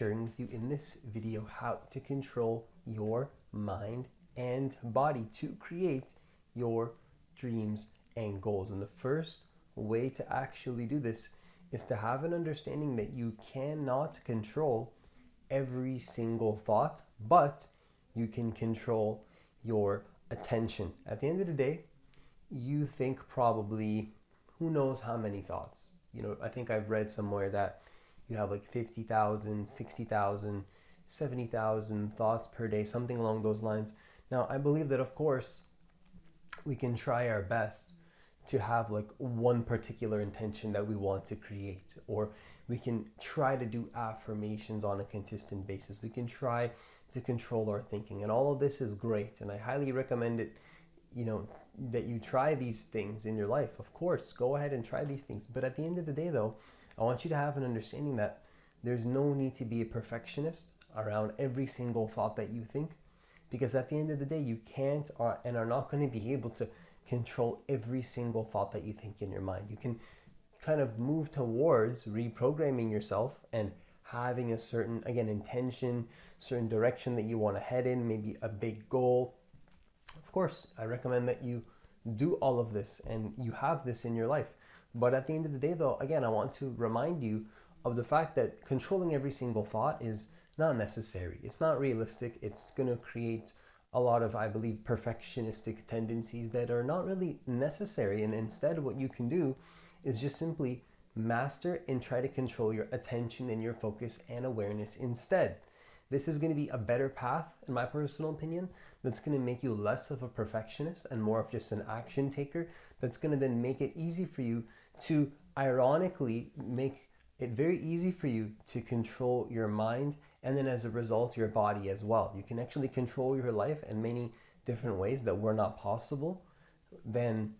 Sharing with you in this video how to control your mind and body to create your dreams and goals. And the first way to actually do this is to have an understanding that you cannot control every single thought, but you can control your attention. At the end of the day, you think probably who knows how many thoughts. I think I've read somewhere that you have like 50,000, 60,000, 70,000 thoughts per day, something along those lines. Now, I believe that, of course, we can try our best to have like one particular intention that we want to create, or we can try to do affirmations on a consistent basis. We can try to control our thinking, and all of this is great, and I highly recommend it, that you try these things in your life. Of course, go ahead and try these things. But at the end of the day, though, I want you to have an understanding that there's no need to be a perfectionist around every single thought that you think, because at the end of the day, you can't and are not going to be able to control every single thought that you think in your mind. You can kind of move towards reprogramming yourself and having a certain, again, intention, certain direction that you want to head in, maybe a big goal. Of course, I recommend that you do all of this and you have this in your life. But at the end of the day, though, again, I want to remind you of the fact that controlling every single thought is not necessary. It's not realistic. It's going to create a lot of, I believe, perfectionistic tendencies that are not really necessary. And instead, what you can do is just simply master and try to control your attention and your focus and awareness instead. This is going to be a better path, in my personal opinion, that's going to make you less of a perfectionist and more of just an action taker. That's going to then make it easy for you to, ironically, make it very easy for you to control your mind, and then as a result, your body as well. You can actually control your life in many different ways that were not possible then,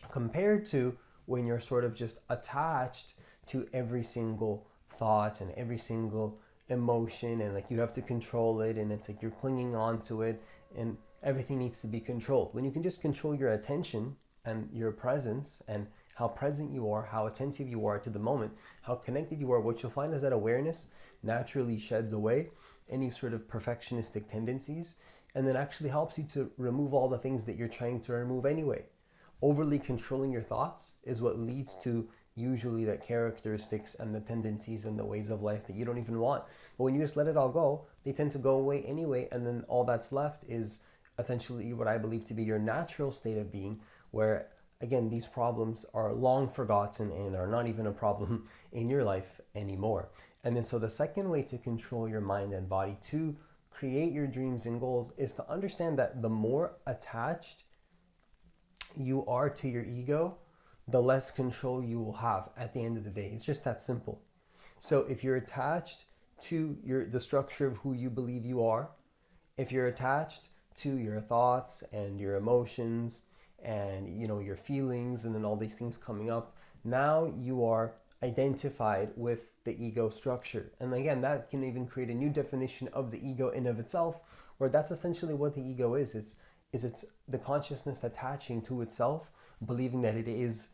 compared to when you're sort of just attached to every single thought and every single emotion, and like you have to control it, and it's like you're clinging on to it and everything needs to be controlled. When you can just control your attention and your presence and how present you are, how attentive you are to the moment, how connected you are, what you'll find is that awareness naturally sheds away any sort of perfectionistic tendencies, and then actually helps you to remove all the things that you're trying to remove anyway. Overly controlling your thoughts is what leads to usually the characteristics and the tendencies and the ways of life that you don't even want. But when you just let it all go, they tend to go away anyway, and then all that's left is essentially what I believe to be your natural state of being, where again, these problems are long forgotten and are not even a problem in your life anymore. And then so the second way to control your mind and body to create your dreams and goals is to understand that the more attached you are to your ego, the less control you will have at the end of the day. It's just that simple. So if you're attached to the structure of who you believe you are, if you're attached to your thoughts and your emotions and your feelings, and then all these things coming up, now you are identified with the ego structure. And again, that can even create a new definition of the ego in of itself, where that's essentially what the ego is. It's the consciousness attaching to itself, believing that it is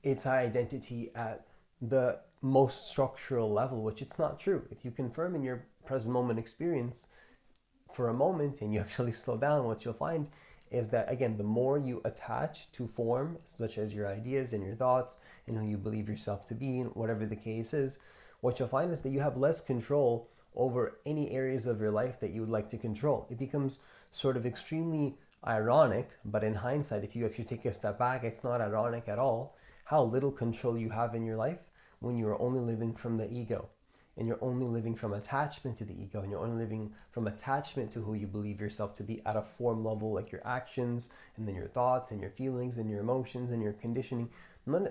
its identity at the most structural level, which it's not true. If you confirm in your present moment experience for a moment and you actually slow down, what you'll find is that, again, the more you attach to form, such as your ideas and your thoughts and who you believe yourself to be, whatever the case is, what you'll find is that you have less control over any areas of your life that you would like to control. It becomes sort of extremely ironic, but in hindsight, if you actually take a step back, it's not ironic at all how little control you have in your life when you are only living from the ego, and you're only living from attachment to the ego, and you're only living from attachment to who you believe yourself to be at a form level, like your actions and then your thoughts and your feelings and your emotions and your conditioning.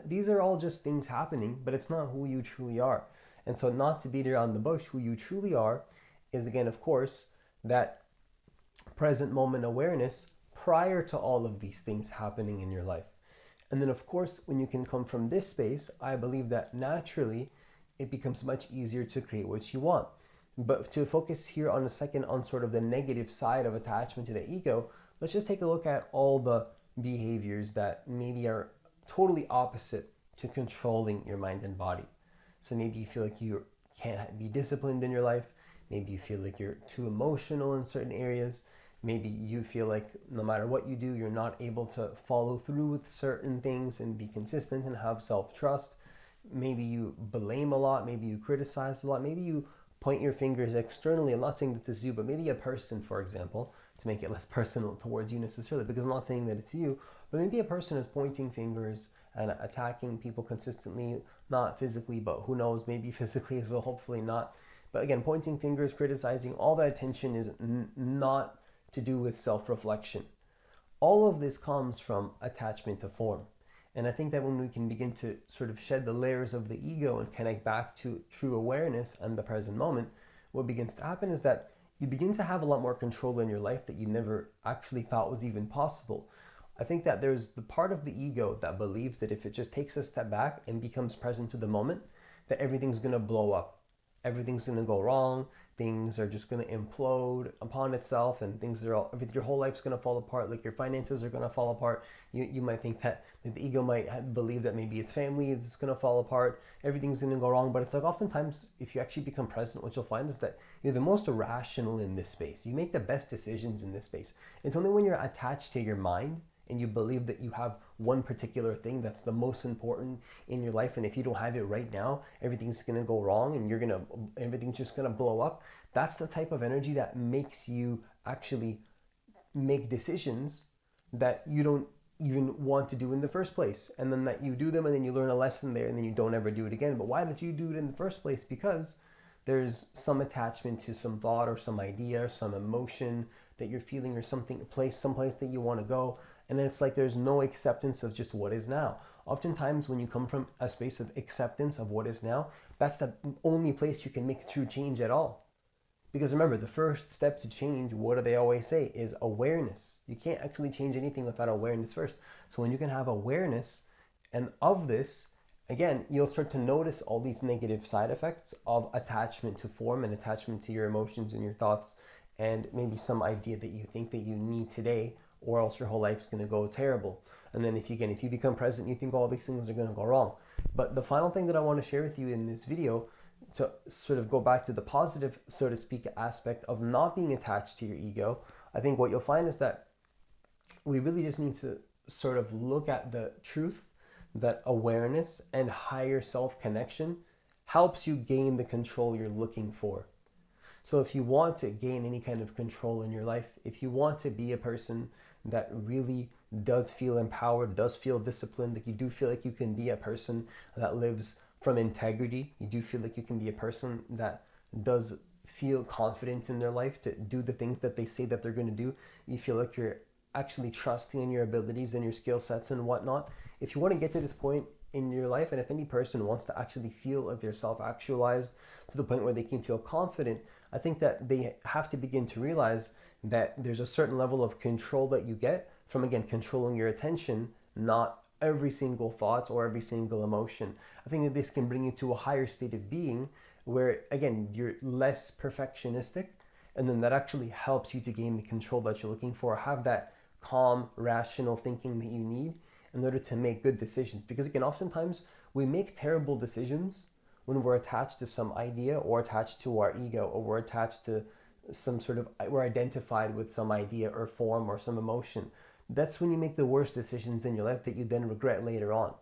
These are all just things happening, but it's not who you truly are. And so, not to beat around the bush, who you truly are is, again, of course, that present moment awareness prior to all of these things happening in your life. And then, of course, when you can come from this space, I believe that naturally it becomes much easier to create what you want. But to focus here on a second on sort of the negative side of attachment to the ego, let's just take a look at all the behaviors that maybe are totally opposite to controlling your mind and body. So maybe you feel like you can't be disciplined in your life. Maybe you feel like you're too emotional in certain areas. Maybe you feel like no matter what you do, you're not able to follow through with certain things and be consistent and have self-trust. Maybe you blame a lot. Maybe you criticize a lot. Maybe you point your fingers externally. I'm not saying that this is you, but maybe a person, for example, to make it less personal towards you necessarily, because I'm not saying that it's you, but maybe a person is pointing fingers and attacking people consistently, not physically, but who knows, maybe physically as well, hopefully not. But again, pointing fingers, criticizing, all that attention is not to do with self-reflection. All of this comes from attachment to form. And I think that when we can begin to sort of shed the layers of the ego and connect back to true awareness and the present moment, what begins to happen is that you begin to have a lot more control in your life that you never actually thought was even possible. I think that there's the part of the ego that believes that if it just takes a step back and becomes present to the moment, that everything's going to blow up. Everything's going to go wrong. Things are just going to implode upon itself, and your whole life's going to fall apart. Like your finances are going to fall apart. You might think that the ego might believe that maybe its family is going to fall apart. Everything's going to go wrong. But it's like oftentimes, if you actually become present, what you'll find is that you're the most rational in this space. You make the best decisions in this space. It's only when you're attached to your mind and you believe that you have one particular thing that's the most important in your life, and if you don't have it right now, everything's gonna go wrong and everything's just gonna blow up. That's the type of energy that makes you actually make decisions that you don't even want to do in the first place, and then that you do them and then you learn a lesson there and then you don't ever do it again. But why did you do it in the first place? Because there's some attachment to some thought or some idea or some emotion that you're feeling, or someplace that you want to go. And then it's like there's no acceptance of just what is now. Oftentimes when you come from a space of acceptance of what is now, that's the only place you can make true change at all. Because remember, the first step to change, what do they always say, is awareness. You can't actually change anything without awareness first. So when you can have awareness and of this, again, you'll start to notice all these negative side effects of attachment to form and attachment to your emotions and your thoughts, and maybe some idea that you think that you need today, or else your whole life's going to go terrible. And then if you become present, you think all these things are going to go wrong. But the final thing that I want to share with you in this video, to sort of go back to the positive, so to speak, aspect of not being attached to your ego, I think what you'll find is that we really just need to sort of look at the truth that awareness and higher self connection helps you gain the control you're looking for. So if you want to gain any kind of control in your life, if you want to be a person that really does feel empowered, does feel disciplined, like you do feel like you can be a person that lives from integrity, you do feel like you can be a person that does feel confident in their life to do the things that they say that they're going to do, you feel like you're actually trusting in your abilities and your skill sets and whatnot. If you want to get to this point in your life, and if any person wants to actually feel like they're self-actualized to the point where they can feel confident, I think that they have to begin to realize that there's a certain level of control that you get from, again, controlling your attention, not every single thought or every single emotion. I think that this can bring you to a higher state of being where, again, you're less perfectionistic, and then that actually helps you to gain the control that you're looking for, have that calm, rational thinking that you need in order to make good decisions. Because again, oftentimes we make terrible decisions when we're attached to some idea, or attached to our ego, or we're attached to we're identified with some idea or form or some emotion. That's when you make the worst decisions in your life that you then regret later on.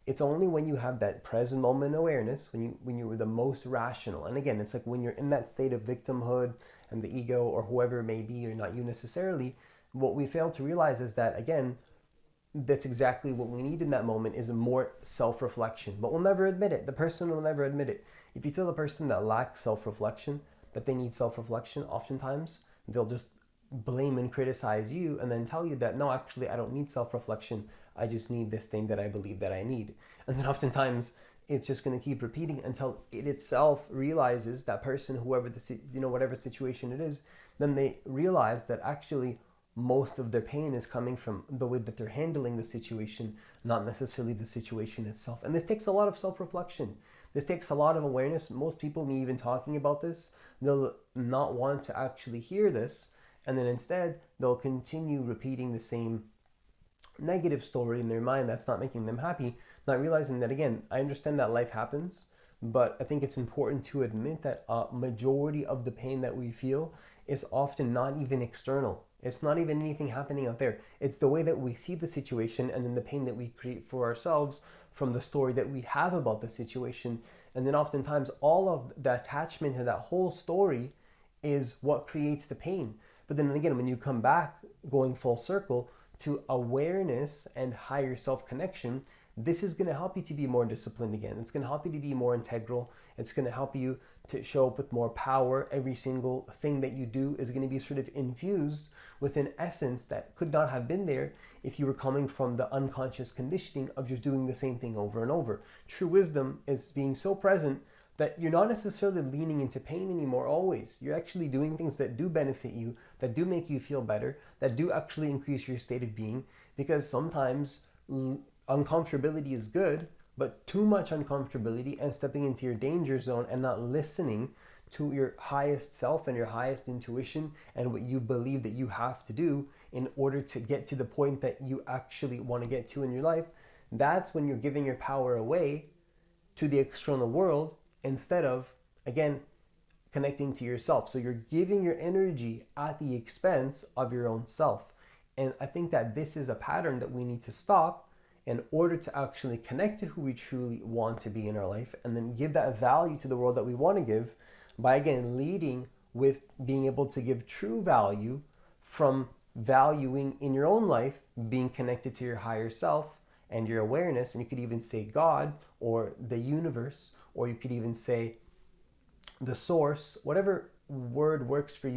It's only when you have that present moment awareness, when you were the most rational. And again, it's like when you're in that state of victimhood and the ego, or whoever it may be, or not you necessarily, what we fail to realize is that, again, that's exactly what we need in that moment, is a more self-reflection. But we'll never admit it. The person will never admit it. If you tell a person that lacks self-reflection, that they need self-reflection, oftentimes they'll just blame and criticize you and then tell you that, no, actually, I don't need self-reflection. I just need this thing that I believe that I need. And then oftentimes it's just going to keep repeating until it itself realizes, that person, whoever whatever situation it is, then they realize that actually most of their pain is coming from the way that they're handling the situation, not necessarily the situation itself. And this takes a lot of self-reflection. This takes a lot of awareness. Most people, me even talking about this, they'll not want to actually hear this. And then instead, they'll continue repeating the same negative story in their mind that's not making them happy, not realizing that, again, I understand that life happens, but I think it's important to admit that a majority of the pain that we feel is often not even external. It's not even anything happening out there. It's the way that we see the situation and then the pain that we create for ourselves from the story that we have about the situation. And then oftentimes all of the attachment to that whole story is what creates the pain. But then again, when you come back, going full circle to awareness and higher self-connection, this is going to help you to be more disciplined again. It's going to help you to be more integral. It's going to help you to show up with more power. Every single thing that you do is going to be sort of infused with an essence that could not have been there if you were coming from the unconscious conditioning of just doing the same thing over and over. True wisdom is being so present that you're not necessarily leaning into pain anymore always. You're actually doing things that do benefit you, that do make you feel better, that do actually increase your state of being, because sometimes uncomfortability is good, but too much uncomfortability and stepping into your danger zone and not listening to your highest self and your highest intuition and what you believe that you have to do in order to get to the point that you actually want to get to in your life, that's when you're giving your power away to the external world instead of, again, connecting to yourself. So you're giving your energy at the expense of your own self. And I think that this is a pattern that we need to stop in order to actually connect to who we truly want to be in our life, and then give that value to the world that we want to give by, again, leading with being able to give true value from valuing in your own life, being connected to your higher self and your awareness. And you could even say God or the universe, or you could even say the source, whatever word works for you.